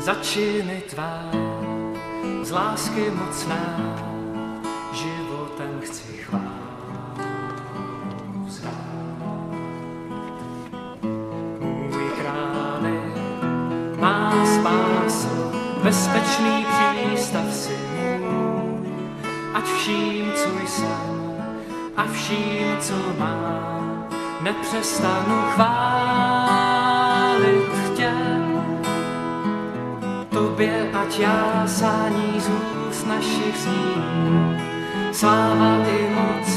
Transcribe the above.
za činy tvá, z lásky mocná, životem chci chválu vzdát. Můj králi, má spásu, bezpečný přístav si můj, ať vším, co jsem a vším, co mám, nepřestanu chválit tě. Tobě, ať jásání z úst našich zní, sláva i moc